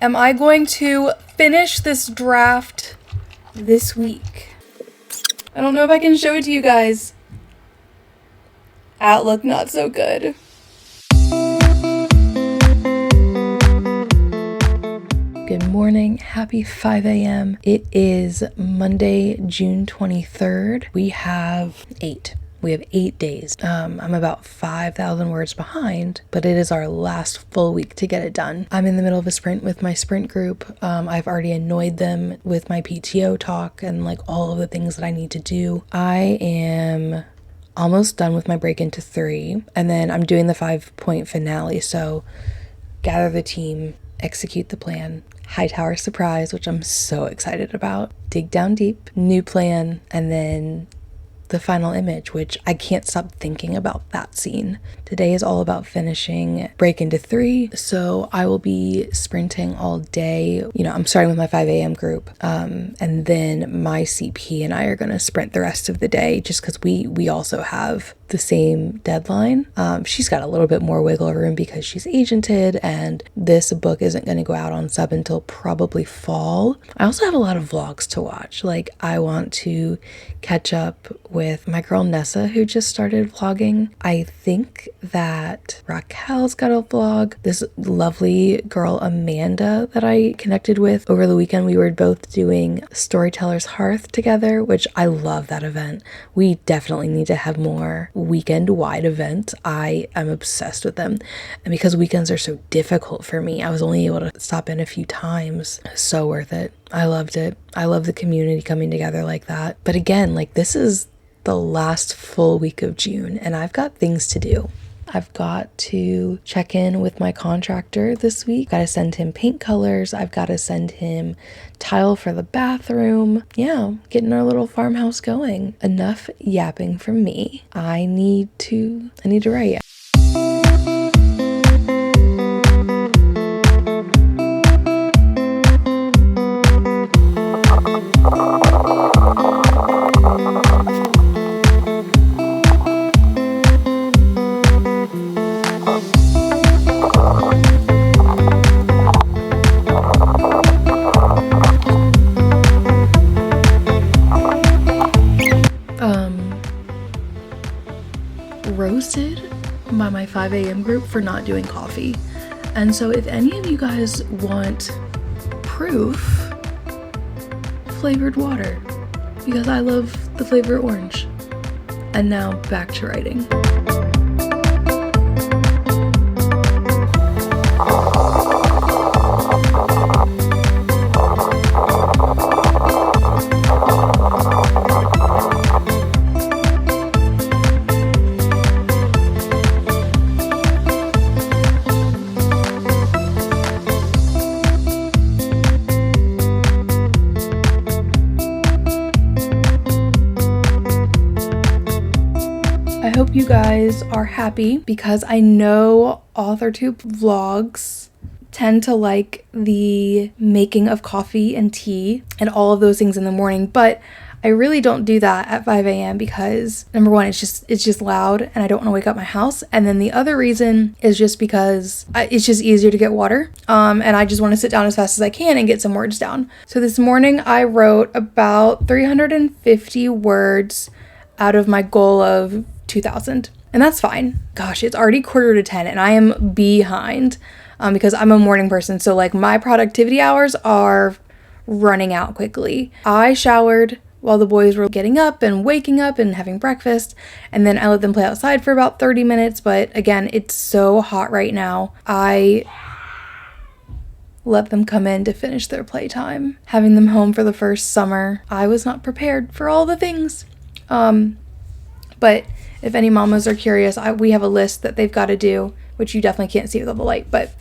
am I going to finish this draft this week? I don't know if I can show it to you guys. Outlook not so good. Good morning, happy 5 a.m. It is Monday, June 23rd. We have 8 days. I'm about 5,000 words behind, but it is our last full week to get it done. I'm in the middle of a sprint with my sprint group. I've already annoyed them with my PTO talk and like all of the things that I need to do. I am almost done with my break into 3, and then I'm doing the 5-point finale. So gather the team, execute the plan, high tower surprise, which I'm so excited about, dig down deep, new plan, and then the final image, which I can't stop thinking about that scene. Today is all about finishing break into 3, so I will be sprinting all day. I'm starting with my 5 a.m. group, and then my CP and I are going to sprint the rest of the day just because we also have the same deadline. She's got a little bit more wiggle room because she's agented, and this book isn't going to go out on sub until probably fall. I also have a lot of vlogs to watch. Like, I want to catch up with my girl Nessa, who just started vlogging. I think that Raquel's got a vlog. This lovely girl Amanda that I connected with over the weekend, we were both doing Storyteller's Hearth together, which I love that event. We definitely need to have more weekend-wide events. I am obsessed with them, and because weekends are so difficult for me, I was only able to stop in a few times. So worth it. I loved it. I love the community coming together like that. But again, like, this is the last full week of June, and I've got things to do. I've got to check in with my contractor this week. Got to send him paint colors. I've got to send him tile for the bathroom. Yeah, getting our little farmhouse going. Enough yapping from me. I need to write. Roasted by my 5 a.m. group for not doing coffee. And so if any of you guys want proof, flavored water, because I love the flavor orange. And now back to writing. I hope you guys are happy, because I know AuthorTube vlogs tend to like the making of coffee and tea and all of those things in the morning, but I really don't do that at 5 a.m. because number one, it's just loud and I don't want to wake up my house. And then the other reason is just because it's just easier to get water. And I just want to sit down as fast as I can and get some words down. So this morning I wrote about 350 words out of my goal of 2,000. And that's fine. Gosh, it's already 9:45 and I am behind because I'm a morning person. So like my productivity hours are running out quickly. I showered while the boys were getting up and waking up and having breakfast. And then I let them play outside for about 30 minutes. But again, it's so hot right now. I let them come in to finish their playtime. Having them home for the first summer, I was not prepared for all the things. But if any mamas are curious, we have a list that they've got to do, which you definitely can't see without the light, but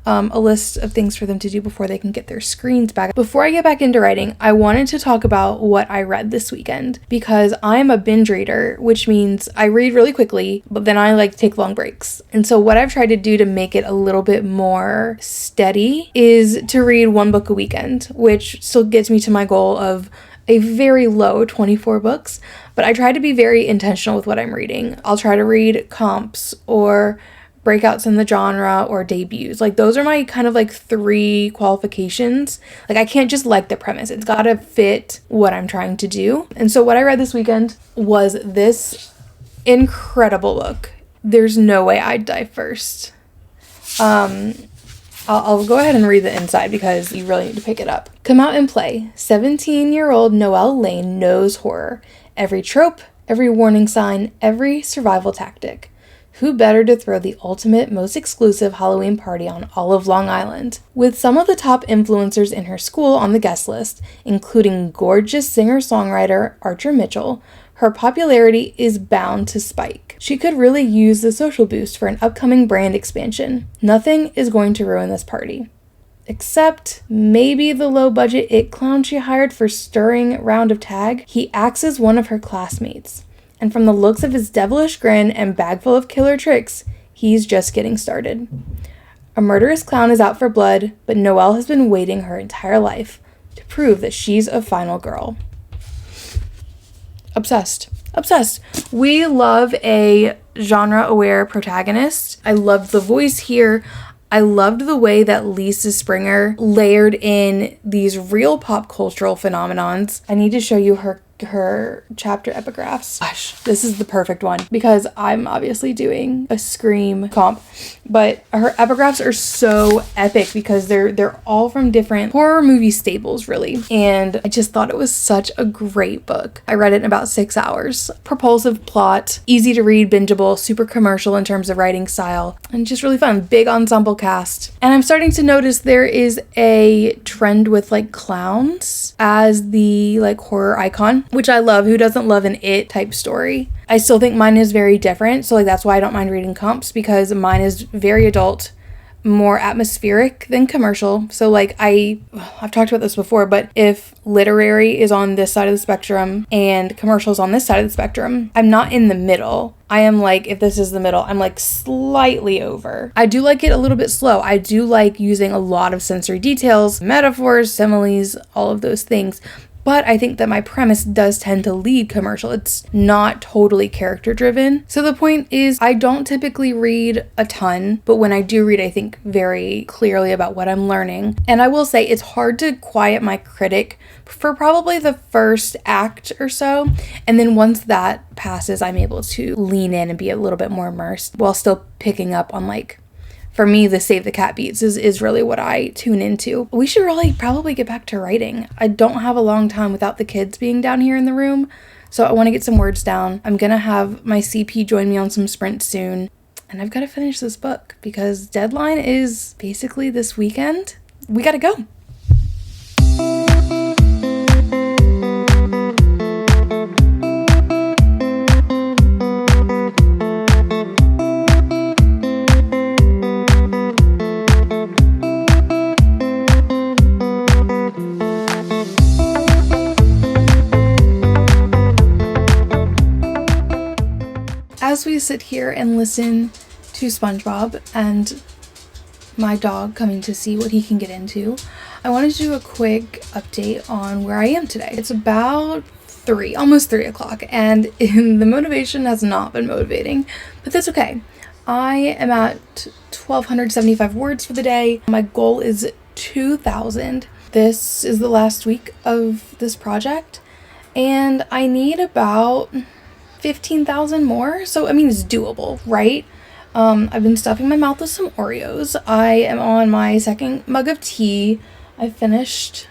a list of things for them to do before they can get their screens back. Before I get back into writing, I wanted to talk about what I read this weekend, because I'm a binge reader, which means I read really quickly, but then I like to take long breaks. And so what I've tried to do to make it a little bit more steady is to read one book a weekend, which still gets me to my goal of a very low 24 books, but I try to be very intentional with what I'm reading. I'll try to read comps or breakouts in the genre or debuts. Like, those are my kind of like 3 qualifications. Like, I can't just like the premise. It's got to fit what I'm trying to do. And so what I read this weekend was this incredible book. There's no way I'd dive first. I'll go ahead and read the inside because you really need to pick it up. Come out and play. 17-year-old Noelle Lane knows horror. Every trope, every warning sign, every survival tactic. Who better to throw the ultimate, most exclusive Halloween party on all of Long Island? With some of the top influencers in her school on the guest list, including gorgeous singer-songwriter Archer Mitchell, her popularity is bound to spike. She could really use the social boost for an upcoming brand expansion. Nothing is going to ruin this party. Except maybe the low-budget it clown she hired for stirring round of tag. He acts as one of her classmates. And from the looks of his devilish grin and bag full of killer tricks, he's just getting started. A murderous clown is out for blood, but Noelle has been waiting her entire life to prove that she's a final girl. Obsessed. We love a genre-aware protagonist. I loved the voice here. I loved the way that Lisa Springer layered in these real pop cultural phenomenons. I need to show you her chapter epigraphs. Gosh, this is the perfect one because I'm obviously doing a Scream comp, but her epigraphs are so epic because they're all from different horror movie staples, really. And I just thought it was such a great book. I read it in about 6 hours. Propulsive plot, easy to read, bingeable, super commercial in terms of writing style, and just really fun. Big ensemble cast. And I'm starting to notice there is a trend with like clowns as the like horror icon, which I love. Who doesn't love an It type story? I still think mine is very different, so like that's why I don't mind reading comps, because mine is very adult, more atmospheric than commercial. So like I've talked about this before, but if literary is on this side of the spectrum and commercial is on this side of the spectrum, I'm not in the middle. I am like, if this is the middle, I'm like slightly over. I do like it a little bit slow. I do like using a lot of sensory details, metaphors, similes, all of those things. But I think that my premise does tend to lead commercial. It's not totally character driven. So the point is, I don't typically read a ton, but when I do read, I think very clearly about what I'm learning. And I will say it's hard to quiet my critic for probably the first act or so. And then once that passes, I'm able to lean in and be a little bit more immersed while still picking up on like, for me, the Save the Cat beats is really what I tune into. We should really probably get back to writing. I don't have a long time without the kids being down here in the room, so I want to get some words down. I'm going to have my CP join me on some sprints soon, and I've got to finish this book because deadline is basically this weekend. We got to go. As we sit here and listen to SpongeBob and my dog coming to see what he can get into, I wanted to do a quick update on where I am today. It's about almost 3 o'clock, and the motivation has not been motivating, but that's okay. I am at 1,275 words for the day. My goal is 2,000. This is the last week of this project, and I need about 15,000 more. So, I mean, it's doable, right? I've been stuffing my mouth with some Oreos. I am on my second mug of tea. I finished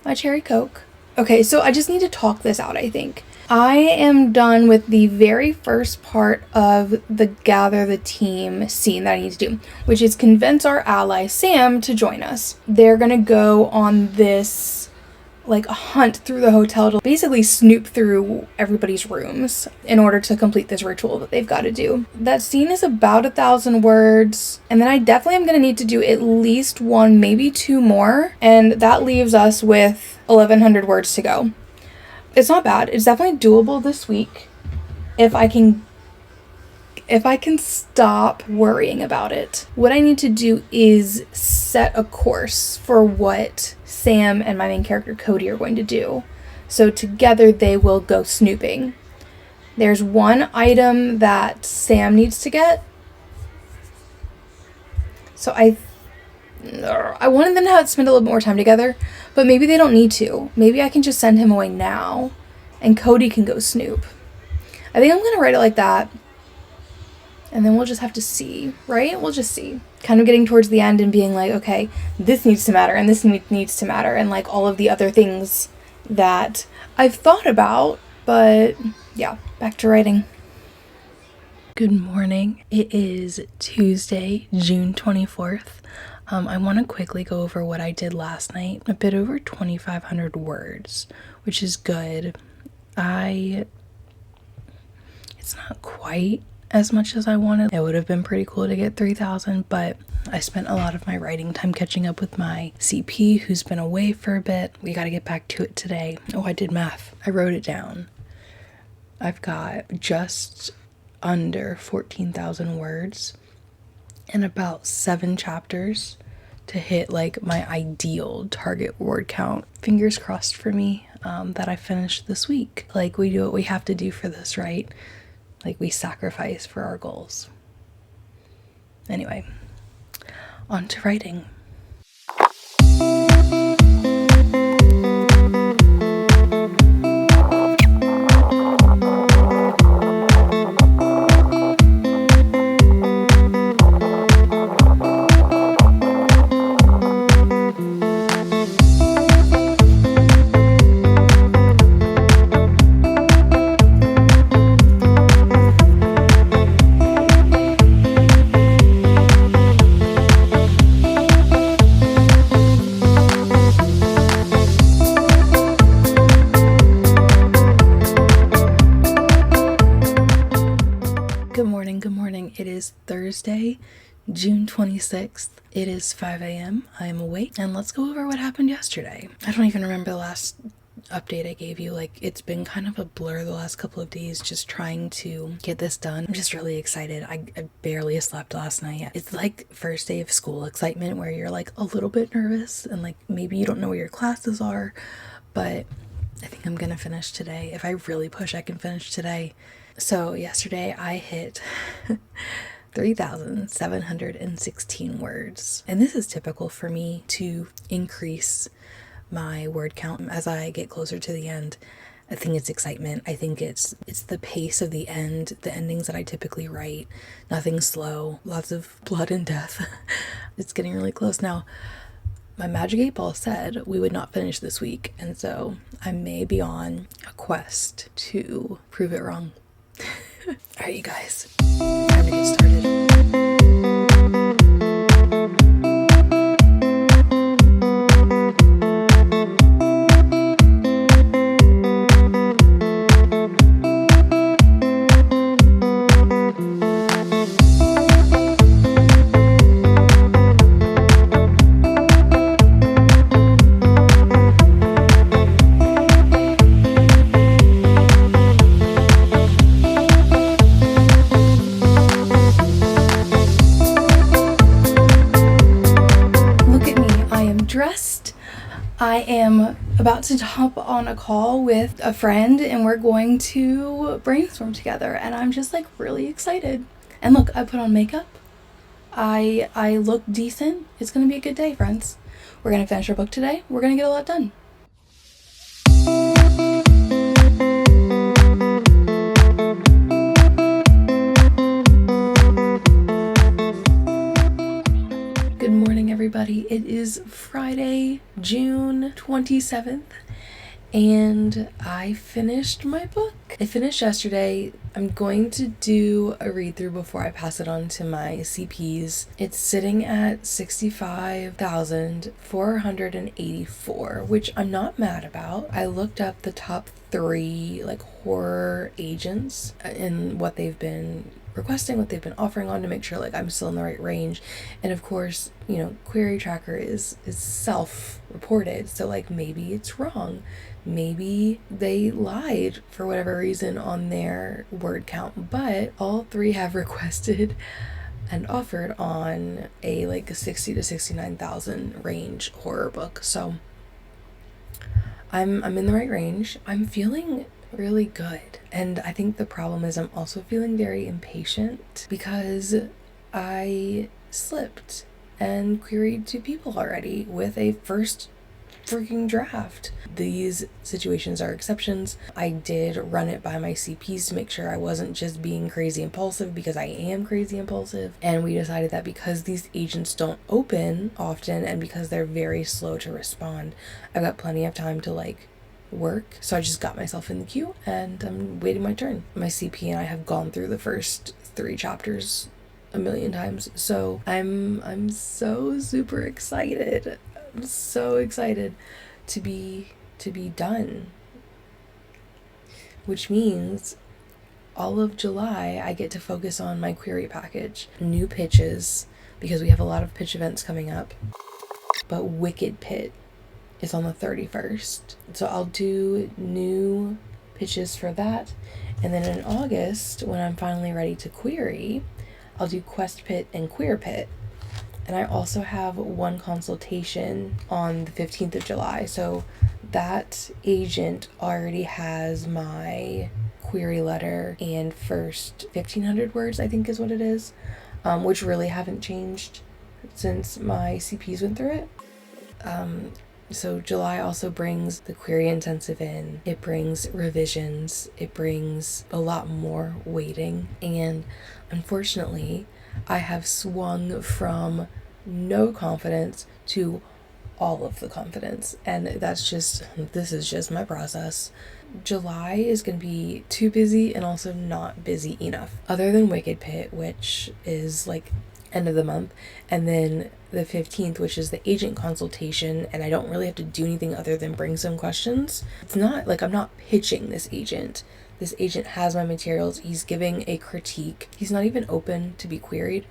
my cherry Coke. Okay, so I just need to talk this out, I think. I am done with the very first part of the gather the team scene that I need to do, which is convince our ally Sam to join us. They're gonna go on this like a hunt through the hotel to basically snoop through everybody's rooms in order to complete this ritual that they've got to do. That scene is about 1,000 words, and then I definitely am going to need to do at least 1, maybe 2 more, and that leaves us with 1,100 words to go. It's not bad. It's definitely doable this week if I can stop worrying about it. What I need to do is set a course for what Sam and my main character Cody are going to do. So together they will go snooping. There's one item that Sam needs to get, So I wanted them to spend a little bit more time together, but maybe they don't need to. Maybe I can just send him away now, and Cody can go snoop. I think I'm going to write it like that, and then we'll just have to see, right? We'll just see. Kind of getting towards the end and being like, okay, this needs to matter, and this needs to matter, and like all of the other things that I've thought about, but yeah, back to writing. Good morning. It is Tuesday, June 24th. I want to quickly go over what I did last night. A bit over 2,500 words, which is good. It's not quite as much as I wanted. It would have been pretty cool to get 3,000, but I spent a lot of my writing time catching up with my CP who's been away for a bit. We got to get back to it today. Oh, I did math. I wrote it down. I've got just under 14,000 words and about 7 chapters to hit like my ideal target word count. Fingers crossed for me that I finished this week. Like, we do what we have to do for this, right? Like, we sacrifice for our goals. Anyway, on to writing. Good morning. It is Thursday, June 26th. It is 5 a.m. I am awake, and let's go over what happened yesterday. I don't even remember the last update I gave you. Like, it's been kind of a blur the last couple of days just trying to get this done. I'm just really excited. I barely slept last night. It's like first day of school excitement where you're like a little bit nervous and like maybe you don't know where your classes are, but I think I'm gonna finish today. If I really push, I can finish today. So yesterday I hit 3,716 words. And this is typical for me to increase my word count as I get closer to the end. I think it's excitement. I think it's the pace of the end, the endings that I typically write. Nothing slow, lots of blood and death. It's getting really close now. My Magic 8 Ball said we would not finish this week, and so I may be on a quest to prove it wrong. Alright, you guys, time to get started. Dressed. I am about to hop on a call with a friend and we're going to brainstorm together, and I'm just like really excited. And look, I put on makeup. I look decent. It's gonna be a good day, friends. We're gonna finish our book today. We're gonna get a lot done. Good morning, everybody. It is Friday, June 27th, and I finished my book. I finished yesterday. I'm going to do a read through before I pass it on to my CPs. It's sitting at 65,484, which I'm not mad about. I looked up the top 3 like horror agents and what they've been requesting, what they've been offering on, to make sure like I'm still in the right range. And of course, you know, Query Tracker is self-reported, so like maybe it's wrong, maybe they lied for whatever reason on their word count, but all 3 have requested and offered on a like 60 to 69,000 range horror book. So I'm in the right range. I'm feeling really good. And I think the problem is I'm also feeling very impatient because I slipped and queried 2 people already with a first freaking draft. These situations are exceptions. I did run it by my CPs to make sure I wasn't just being crazy impulsive, because I am crazy impulsive. And we decided that because these agents don't open often and because they're very slow to respond, I've got plenty of time to like work. So I just got myself in the queue and I'm waiting my turn. My CP and I have gone through the first 3 chapters a million times. So I'm so super excited. I'm so excited to be done. Which means all of July I get to focus on my query package. New pitches, because we have a lot of pitch events coming up. But Wicked Pit is on the 31st. So I'll do new pitches for that. And then in August, when I'm finally ready to query, I'll do Quest Pit and Queer Pit. And I also have one consultation on the 15th of July. So that agent already has my query letter and first 1,500 words, I think is what it is, which really haven't changed since my CPs went through it. So July also brings the query intensive in. It brings revisions. It brings a lot more waiting. And unfortunately, I have swung from no confidence to all of the confidence. And this is just my process. July is going to be too busy and also not busy enough. Other than Wicked Pit, which is like end of the month, and then the 15th, which is the agent consultation, and I don't really have to do anything other than bring some questions. It's not like I'm not pitching this agent. This agent has my materials. He's giving a critique. He's not even open to be queried.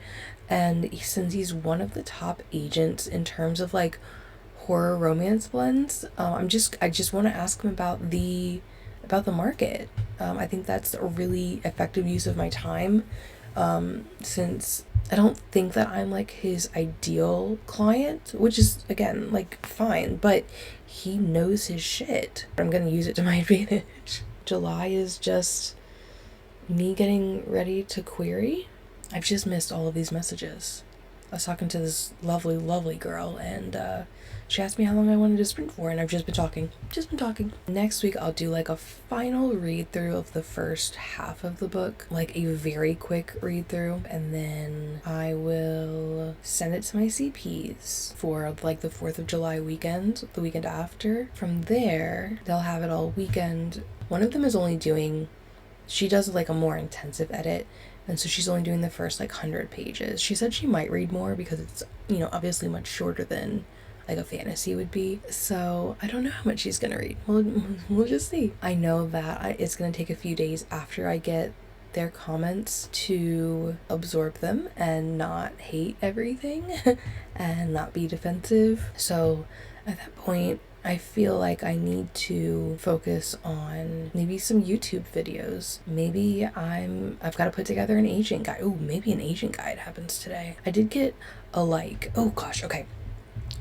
And since he's one of the top agents in terms of like horror romance blends, I just want to ask him about the market. I think that's a really effective use of my time, since I don't think that I'm like his ideal client, which is again like fine, but he knows his shit. I'm gonna use it to my advantage. July is just me getting ready to query. I've just missed all of these messages. I was talking to this lovely girl, and she asked me how long I wanted to sprint for, and I've just been talking. Next week I'll do like a final read through of the first half of the book, like a very quick read through, and then I will send it to my CPs for like the 4th of July weekend, the weekend after. From there, they'll have it all weekend. One of them is only doing, she does like a more intensive edit, and so she's only doing the first like 100 pages. She said she might read more because it's, you know, obviously much shorter than like a fantasy would be. So I don't know how much she's gonna read. We'll just see. I know that it's gonna take a few days after I get their comments to absorb them and not hate everything and not be defensive. So at that point, I feel like I need to focus on maybe some YouTube videos. Maybe I've got to put together an agent guide. Oh, maybe an agent guide happens today. I did get a like. Oh gosh, okay.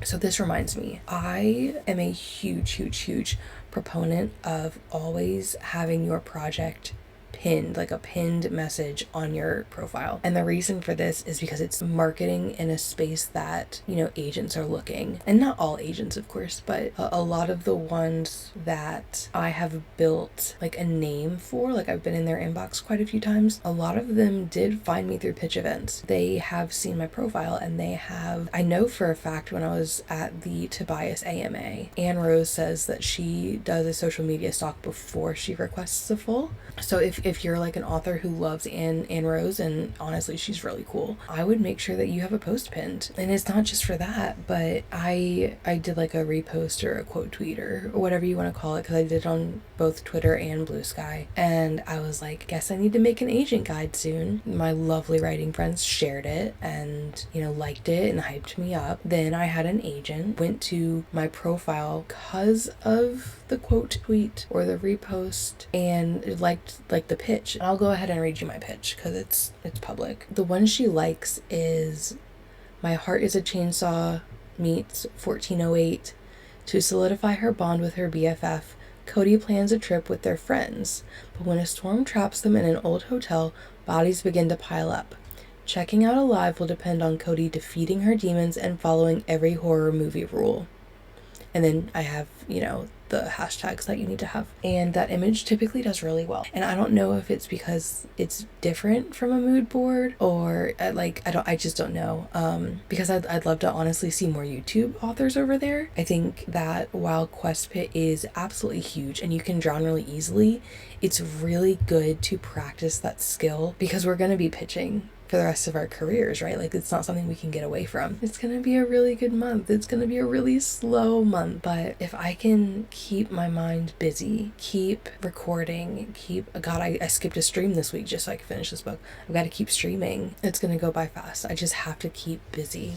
So this reminds me, I am a huge proponent of always having your project pinned, like a pinned message on your profile. And the reason for this is because it's marketing in a space that, you know, agents are looking. And not all agents, of course, but a lot of the ones that I have built like a name for, like I've been in their inbox quite a few times, a lot of them did find me through pitch events. They have seen my profile, and I know for a fact when I was at the Tobias AMA, Anne Rose says that she does a social media stalk before she requests a full. So if you're like an author who loves Anne Rose, and honestly she's really cool, I would make sure that you have a post pinned. And it's not just for that, but I did like a repost or a quote tweet or whatever you want to call it, because I did it on both Twitter and Blue Sky, and I was like, guess I need to make an agent guide soon. My lovely writing friends shared it and, you know, liked it and hyped me up. Then I had an agent went to my profile because of the quote tweet or the repost and liked like the pitch. I'll go ahead and read you my pitch because it's public. The one she likes is "My heart is a chainsaw" meets 1408. To solidify her bond with her BFF, Cody plans a trip with their friends, but when a storm traps them in an old hotel, bodies begin to pile up. Checking out alive will depend on Cody defeating her demons and following every horror movie rule. And then I have, the hashtags that you need to have. And that image typically does really well. And I don't know if it's because it's different from a mood board or I just don't know. Because I'd love to honestly see more YouTube authors over there. I think that while Quest Pit is absolutely huge and you can drown really easily, it's really good to practice that skill because we're going to be pitching for the rest of our careers, right? Like, it's not something we can get away from. It's gonna be a really good month. It's gonna be a really slow month, but if I can keep my mind busy, keep recording, I skipped a stream this week just so I could finish this book. I've got to keep streaming. It's gonna go by fast. I just have to keep busy.